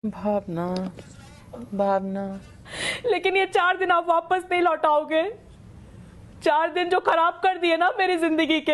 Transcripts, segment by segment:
भावना भावना लेकिन ये 4 दिन आप वापस नहीं लौटाओगे। 4 दिन जो खराब कर दिए ना मेरी जिंदगी के।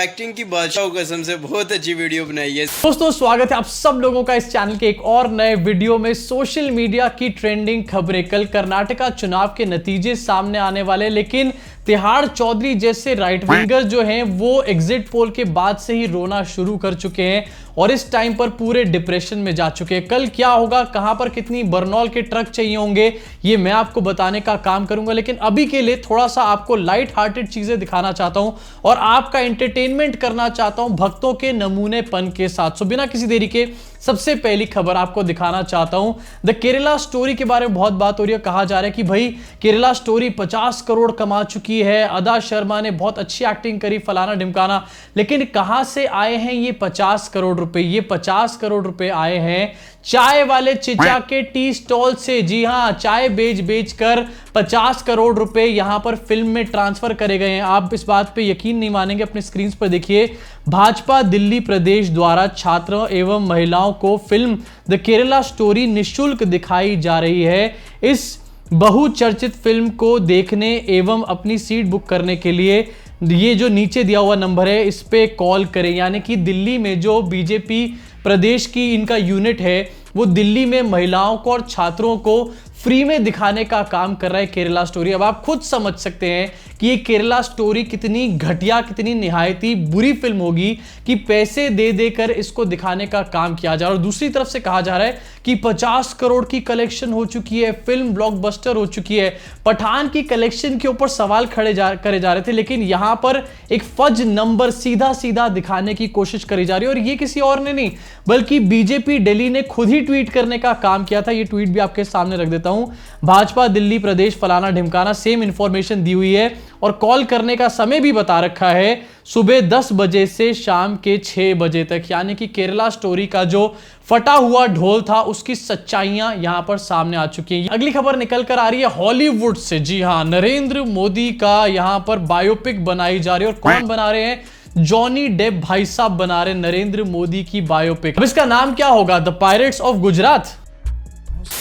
एक्टिंग की बादशाह कसम से बहुत अच्छी वीडियो बनाई है। दोस्तों स्वागत है आप सब लोगों का इस चैनल के एक और नए वीडियो में। सोशल मीडिया की ट्रेंडिंग खबरें। कल कर्नाटका चुनाव के नतीजे सामने आने वाले, लेकिन तिहाड़ चौधरी जैसे राइट विंगर जो हैं वो एग्जिट पोल के बाद से ही रोना शुरू कर चुके हैं और इस टाइम पर पूरे डिप्रेशन में जा चुके हैं। कल क्या होगा, कहां पर कितनी बर्नॉल के ट्रक चाहिए होंगे, ये मैं आपको बताने का काम करूंगा। लेकिन अभी के लिए थोड़ा सा आपको लाइट हार्टेड चीजें दिखाना चाहता हूं और आपका एंटरटेनमेंट करना चाहता हूं भक्तों के नमूनेपन के साथ। सो बिना किसी देरी के सबसे पहली खबर आपको दिखाना चाहता हूं। द केरला स्टोरी के बारे में बहुत बात हो रही है। कहा जा रहा है कि भाई केरला स्टोरी 50 करोड़ कमा चुकी है, अदा शर्मा ने बहुत अच्छी एक्टिंग करी, फलाना ढिमकाना। लेकिन कहां से आए हैं ये 50 करोड़ रुपए? ये 50 करोड़ रुपए आए हैं चाय वाले चिचा के टी स्टॉल से। जी हां, चाय बेच कर 50 करोड़ रुपए यहां पर फिल्म में ट्रांसफर करे गए हैं। आप इस बात पे यकीन नहीं मानेंगे, अपने स्क्रीन पर देखिए। भाजपा दिल्ली प्रदेश द्वारा छात्रों एवं महिलाओं को फिल्म द केरला स्टोरी निःशुल्क दिखाई जा रही है। इस बहुचर्चित फिल्म को देखने एवं अपनी सीट बुक करने के लिए ये जो नीचे दिया हुआ नंबर है इस पे कॉल करें। यानी कि दिल्ली में जो बीजेपी प्रदेश की इनका यूनिट है वो दिल्ली में महिलाओं को और छात्रों को फ्री में दिखाने का काम कर रहा है केरला स्टोरी। अब आप खुद समझ सकते हैं कि ये केरला स्टोरी कितनी घटिया, कितनी निहायती बुरी फिल्म होगी कि पैसे दे देकर इसको दिखाने का काम किया जा रहा है। और दूसरी तरफ से कहा जा रहा है कि 50 करोड़ की कलेक्शन हो चुकी है, फिल्म ब्लॉकबस्टर हो चुकी है। पठान की कलेक्शन के ऊपर सवाल करे जा रहे थे, लेकिन यहां पर एक फज नंबर सीधा सीधा दिखाने की कोशिश करी जा रही है। और ये किसी और ने नहीं बल्कि बीजेपी दिल्ली ने खुद ही ट्वीट करने का काम किया था। ये ट्वीट भी आपके सामने रख देता हूं। भाजपा दिल्ली प्रदेश फलाना ढिमकाना, सेम इंफॉर्मेशन दी हुई है और कॉल करने का समय भी बता रखा है सुबह 10 बजे से शाम के 6 बजे तक। यानी कि केरला स्टोरी का जो फटा हुआ ढोल था उसकी सच्चाइयां यहां पर सामने आ चुकी हैं। अगली खबर निकल कर आ रही है हॉलीवुड से। जी हां, नरेंद्र मोदी का यहां पर बायोपिक बनाई जा रही है। और कौन बना रहे हैं? जॉनी डेप भाई साहब बना रहे नरेंद्र मोदी की बायोपिक। अब इसका नाम क्या होगा? The pirates of Gujarat?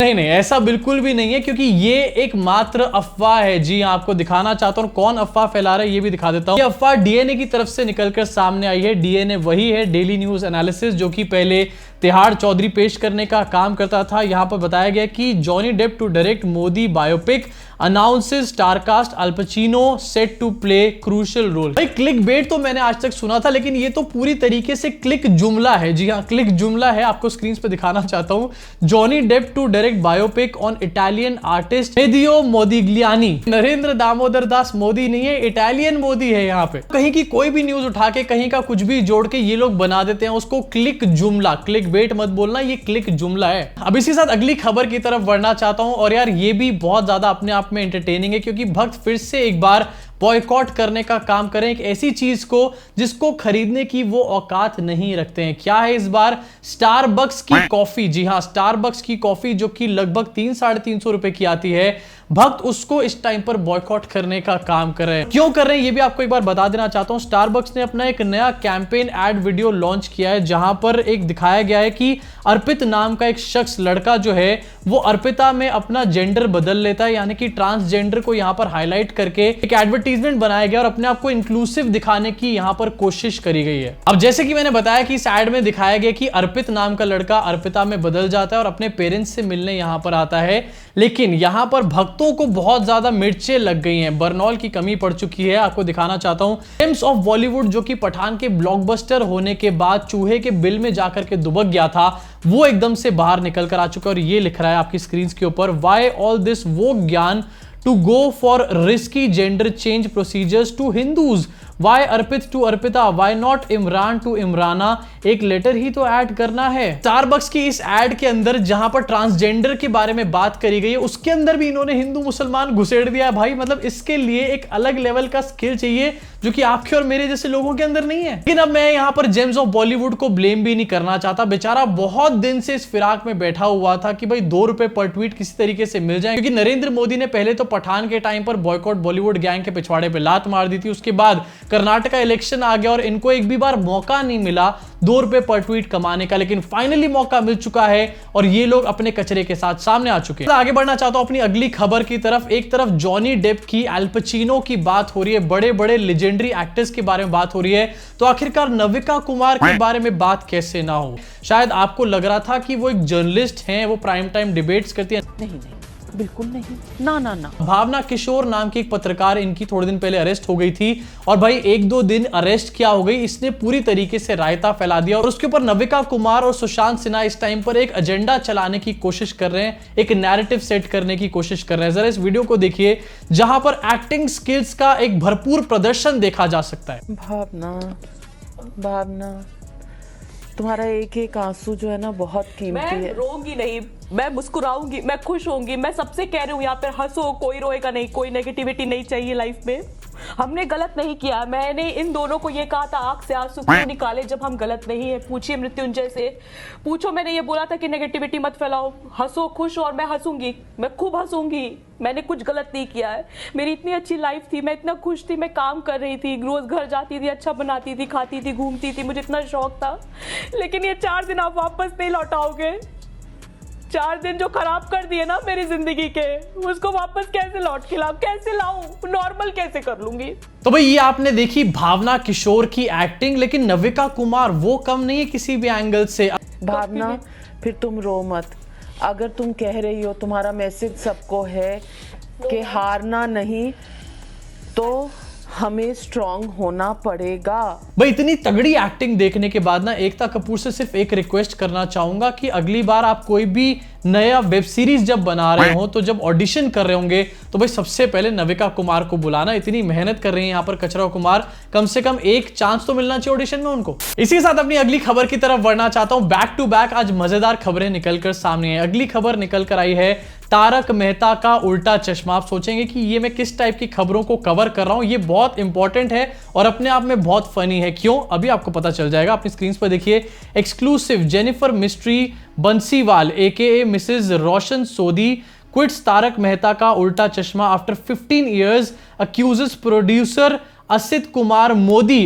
नहीं, ऐसा बिल्कुल भी नहीं है, क्योंकि ये एक मात्र अफवाह है। जी आपको दिखाना चाहता हूं कौन अफवाह फैला रहा है, ये भी दिखा देता हूं। ये अफवाह डीएनए की तरफ से निकलकर सामने आई है। डीएनए वही है, डेली न्यूज एनालिसिस, जो कि पहले तिहाड़ चौधरी पेश करने का काम करता था। यहां पर बताया गया कि Johnny Depp to direct Modi biopic, announces starcast Al Pacino set to play crucial role. भाई क्लिक बेट तो मैंने आज तक सुना था, लेकिन ये तो पूरी तरीके से क्लिक जुमला है। जी हाँ, क्लिक जुमला है। आपको स्क्रीन पे दिखाना चाहता हूं। Johnny Depp to direct biopic on Italian artist Medeo Modigliani. Narendra Damodar Das Modi नहीं है, इटालियन मोदी है। यहाँ पे कहीं की कोई भी न्यूज उठा के कहीं का कुछ भी जोड़ के ये लोग बना देते हैं उसको क्लिक जुमला। क्लिक बेट मत बोलना, ये क्लिक जुमला है। अब इसी साथ अगली खबर की तरफ बढ़ना चाहता हूं। और यार ये भी बहुत ज्यादा अपने आप में एंटरटेनिंग है, क्योंकि भक्त फिर से एक बार बॉयकॉट करने का काम करें एक ऐसी चीज को जिसको खरीदने की वो औकात नहीं रखते हैं। क्या है इस बार? स्टारबक्स की कॉफी। जी हां, स्टारबक्स की कॉफी जो कि लगभग 300-350 रुपए की आती है। भक्त उसको इस टाइम पर बॉयकॉट करने का काम कर रहे हैं। क्यों कर रहे हैं ये भी आपको एक बार बता देना चाहता हूं। स्टारबक्स ने अपना एक नया कैंपेन एड वीडियो लॉन्च किया है, जहां पर एक दिखाया गया है कि अर्पित नाम का एक शख्स, लड़का जो है वो अर्पिता में अपना जेंडर बदल लेता है। यानी कि ट्रांसजेंडर को यहां पर हाईलाइट करके एक एडवर्टीजमेंट बनाया गया और अपने आप को इंक्लूसिव दिखाने की यहां पर कोशिश करी गई है। अब जैसे कि मैंने बताया कि इस एड में दिखाया गया कि अर्पित नाम का लड़का अर्पिता में बदल जाता है और अपने पेरेंट्स से मिलने यहां पर आता है। लेकिन यहां पर भक्तों को बहुत ज्यादा मिर्चें लग गई हैं, बर्नॉल की कमी पड़ चुकी है। आपको दिखाना चाहता हूं जेम्स ऑफ बॉलीवुड, जो कि पठान के ब्लॉकबस्टर होने के बाद चूहे के बिल में जाकर के दुबक गया था, वो एकदम से बाहर निकल कर आ चुका है। और ये लिख रहा है आपकी स्क्रीन के ऊपर, व्हाई ऑल दिस वो ज्ञान to go for risky gender change procedures to Hindus, why Arpit to Arpita, why not Imran to Imrana. एक लेटर ही तो ऐड करना है। स्टारबक्स की इस ऐड के अंदर जहां पर ट्रांसजेंडर के बारे में बात करी गई है उसके अंदर भी इन्होंने हिंदू मुसलमान घुसेड़ दिया है। भाई मतलब इसके लिए एक अलग लेवल का स्किल चाहिए जो कि आपके और मेरे जैसे लोगों के अंदर नहीं है। लेकिन अब मैं यहां पर जेम्स ऑफ बॉलीवुड को ब्लेम भी नहीं करना चाहता। बेचारा बहुत दिन से इस फिराक में बैठा हुआ था कि भाई 2 रुपए पर ट्वीट किसी तरीके से मिल जाए, क्योंकि नरेंद्र मोदी ने पहले तो पठान के टाइम पर बॉयकॉट बॉलीवुड गैंग के पिछवाड़े पे लात मार दी थी। उसके बाद कर्नाटका इलेक्शन आ गया और इनको एक भी बार मौका नहीं मिला 2 रुपए पर ट्वीट कमाने का, लेकिन फाइनली मौका मिल चुका है और ये लोग अपने कचरे के साथ सामने आ चुके हैं। आगे बढ़ना चाहता हूं अपनी अगली खबर की तरफ। एक तरफ जॉनी डेप की, अल पचिनो की बात हो रही है, बड़े बड़े लेजेंडरी एक्टर्स के बारे में बात हो रही है, तो आखिरकार नविका कुमार के बारे में बात कैसे ना हो। शायद आपको लग रहा था कि वो एक जर्नलिस्ट हैं, वो प्राइम टाइम डिबेट्स करती हैं। नहीं, बिल्कुल नहीं, ना ना ना। भावना किशोर नाम की एक पत्रकार, इनकी थोड़े दिन पहले अरेस्ट हो गई थी और भाई 1-2 दिन अरेस्ट क्या हो गई, इसने पूरी तरीके से रायता फैला दिया और उसके ऊपर नविका कुमार और सुशांत सिन्हा इस टाइम पर एक एजेंडा चलाने की कोशिश कर रहे हैं, एक नैरेटिव सेट करने की कोशिश कर रहे हैं। जरा इस वीडियो को देखिए जहां पर एक्टिंग स्किल्स का एक भरपूर प्रदर्शन देखा जा सकता है। भावना, तुम्हारा एक एक आंसू जो है ना बहुत कीमती है। मैं रोऊंगी नहीं, मैं मुस्कुराऊंगी, मैं खुश होंगी। मैं सबसे कह रही हूँ यहाँ पे हंसो, कोई रोएगा नहीं, कोई नेगेटिविटी नहीं चाहिए लाइफ में। हमने गलत नहीं किया। मैंने इन दोनों को ये कहा था आंख से आंसू क्यों निकाले जब हम गलत नहीं है। पूछिए मृत्युंजय से, पूछो। मैंने ये बोला था कि नेगेटिविटी मत फैलाओ, हंसो, खुश हो, और मैं हंसूंगी, मैं खूब हंसूंगी। मैंने कुछ गलत नहीं किया है। मेरी इतनी अच्छी लाइफ थी, मैं इतना खुश थी, मैं काम कर रही थी, रोज घर जाती थी, अच्छा बनाती थी, खाती थी, घूमती थी, मुझे इतना शौक था। लेकिन ये 4 दिन आप वापस नहीं लौटाओगे। 4 दिन जो खराब कर दिए ना मेरी जिंदगी के, उसको वापस कैसे लौट के लाऊं, कैसे लाऊं, नॉर्मल कैसे कर लूंगी। तो भाई ये आपने देखी भावना किशोर की एक्टिंग, लेकिन नविका कुमार वो कम नहीं है किसी भी एंगल से। भावना, फिर तुम रो मत। अगर तुम कह रही हो, तुम्हारा मैसेज सबको है कि हारना नहीं, तो हमें स्ट्रांग होना पड़ेगा। भाई इतनी तगड़ी एक्टिंग देखने के बाद ना एकता कपूर से सिर्फ एक रिक्वेस्ट करना चाहूंगा कि अगली बार आप कोई भी नया वेब सीरीज जब बना रहे हो, तो जब ऑडिशन कर रहे होंगे, तो भाई सबसे पहले नविका कुमार को बुलाना। इतनी मेहनत कर रही हैं यहाँ पर कचरा कुमार, कम से कम एक चांस तो मिलना चाहिए ऑडिशन में उनको। इसी के साथ अपनी अगली खबर की तरफ बढ़ना चाहता हूं। बैक टू बैक आज मजेदार खबरें निकलकर सामने आई। अगली खबर निकल कर आई है तारक मेहता का उल्टा चश्मा। आप सोचेंगे कि ये मैं किस टाइप की खबरों को कवर कर रहा हूं। ये बहुत इंपॉर्टेंट है और अपने आप में बहुत फनी है। क्यों, अभी आपको पता चल जाएगा। अपनी स्क्रीन पर देखिए, एक्सक्लूसिव। जेनिफर मिस्ट्री बंसीवाल एके मिसेज रोशन सोदी क्विट्स तारक मेहता का उल्टा चश्मा after 15 years, accuses producer Asit Kumar Modi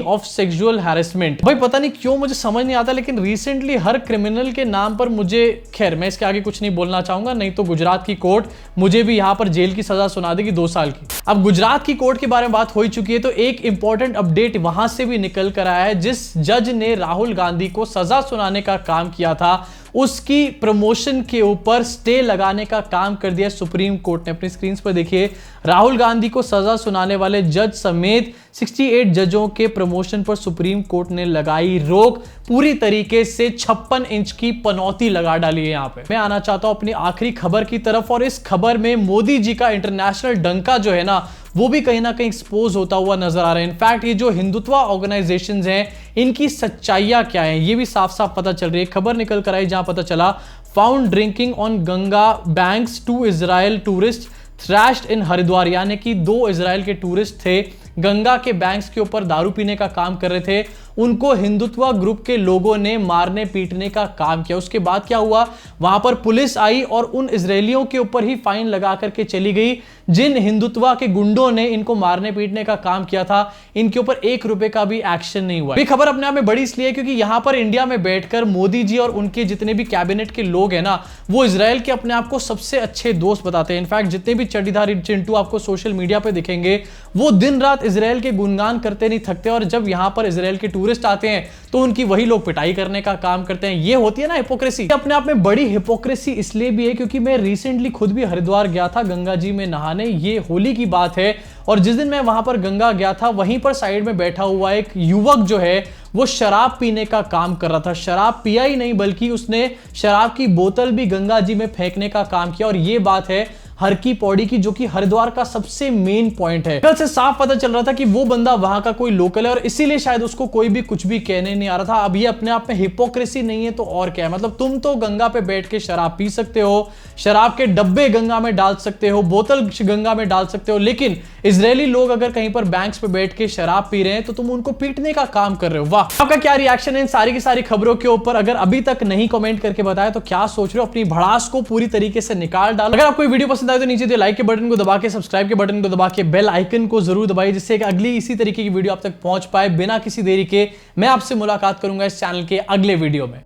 of sexual harassment. भाई पता नहीं क्यों मुझे समझ नहीं आता, लेकिन रिसेंटली हर क्रिमिनल के नाम पर मुझे, खैर मैं इसके आगे कुछ नहीं बोलना चाहूंगा, नहीं तो गुजरात की कोर्ट मुझे भी यहां पर जेल की सजा सुना देगी 2 साल की। अब गुजरात की कोर्ट के बारे में बात हो ही चुकी है, तो एक इंपॉर्टेंट अपडेट वहां से भी निकल कर आया है। जिस जज ने राहुल गांधी को सजा सुनाने का काम किया था, उसकी प्रमोशन के ऊपर स्टे लगाने का काम कर दिया सुप्रीम कोर्ट ने। अपनी स्क्रीन पर देखिए, राहुल गांधी को सजा सुनाने वाले जज समेत 68 जजों के प्रमोशन पर सुप्रीम कोर्ट ने लगाई रोक। पूरी तरीके से 56 इंच की पनौती लगा डाली है। यहां पे मैं आना चाहता हूं अपनी आखिरी खबर की तरफ, और इस खबर में मोदी जी का इंटरनेशनल डंका जो है ना, वो भी कहीं ना कहीं एक्सपोज होता हुआ नजर आ रहा है। इनफैक्ट ये जो हिंदुत्व ऑर्गेनाइजेशंस हैं, इनकी सच्चाइयां क्या है, ये भी साफ साफ पता चल रही है। खबर निकल कर आई जहां पता चला, found drinking on Ganga banks, 2 Israel tourist thrashed in Haridwar. यानी कि 2 इजराइल के टूरिस्ट थे, गंगा के बैंक्स के ऊपर दारू पीने का काम कर रहे थे, उनको हिंदुत्व ग्रुप के लोगों ने मारने पीटने का काम किया। उसके बाद क्या हुआ, वहां पर पुलिस आई और उन इजरायलियों के ऊपर ही फाइन लगा करके चली गई जिन हिंदुत्व के गुंडों ने इनको मारने पीटने का काम किया था। इनके ऊपर 1 रुपए का भी एक्शन नहीं हुआ। ये खबर अपने आप में बड़ी इसलिए क्योंकि यहां पर इंडिया में बैठकर मोदी जी और उनके जितने भी कैबिनेट के लोग हैं ना, वो इजराइल के अपने आप को सबसे अच्छे दोस्त बताते हैं। इनफैक्ट जितने भी चड्डीधारी चिंटू आपको सोशल मीडिया पे दिखेंगे, वो दिन रात इजराइल के गुणगान करते नहीं थकते, और जब यहां पर इजराइल के टूरिस्ट आते हैं तो उनकी वही लोग पिटाई करने का काम करते हैं। ये होती है ना हिपोक्रेसी। अपने आप में बड़ी हिपोक्रेसी इसलिए भी है क्योंकि मैं रिसेंटली खुद भी हरिद्वार गया था गंगा जी में नहाने। ये होली की बात है, और जिस दिन मैं वहां पर गंगा गया था, वहीं पर साइड में बैठा हुआ एक युवक जो है वो शराब पीने का काम कर रहा था। शराब पिया ही नहीं, बल्कि उसने शराब की बोतल भी गंगा जी में फेंकने का काम किया। और ये बात है हर की पौड़ी की, जो कि हरिद्वार का सबसे मेन पॉइंट है। कल से साफ पता चल रहा था कि वो बंदा वहां का कोई लोकल है और इसीलिए शायद उसको कोई भी कुछ भी कहने नहीं आ रहा था। अब ये अपने आप में हिपोक्रेसी नहीं है तो और क्या है। मतलब तुम तो गंगा पे बैठ के शराब पी सकते हो, शराब के डब्बे गंगा में डाल सकते हो, बोतल गंगा में डाल सकते हो, लेकिन इजरायली लोग अगर कहीं पर बैंक्स पे बैठ के शराब पी रहे हैं तो तुम उनको पीटने का काम कर रहे हो। वाह, आपका क्या रिएक्शन है इन सारी की सारी खबरों के ऊपर? अगर अभी तक नहीं कमेंट करके बताया तो क्या सोच रहे हो? अपनी भड़ास को पूरी तरीके से निकाल डालो। अगर आपको वीडियो पसंद आए तो नीचे दिए लाइक के बटन को दबा के, सब्सक्राइब के बटन को दबा के, बेल आइकन को जरूर दबाइए, जिससे एक अगली इसी तरीके की वीडियो आप तक पहुंच पाए बिना किसी देरी के। मैं आपसे मुलाकात करूंगा इस चैनल के अगले वीडियो में।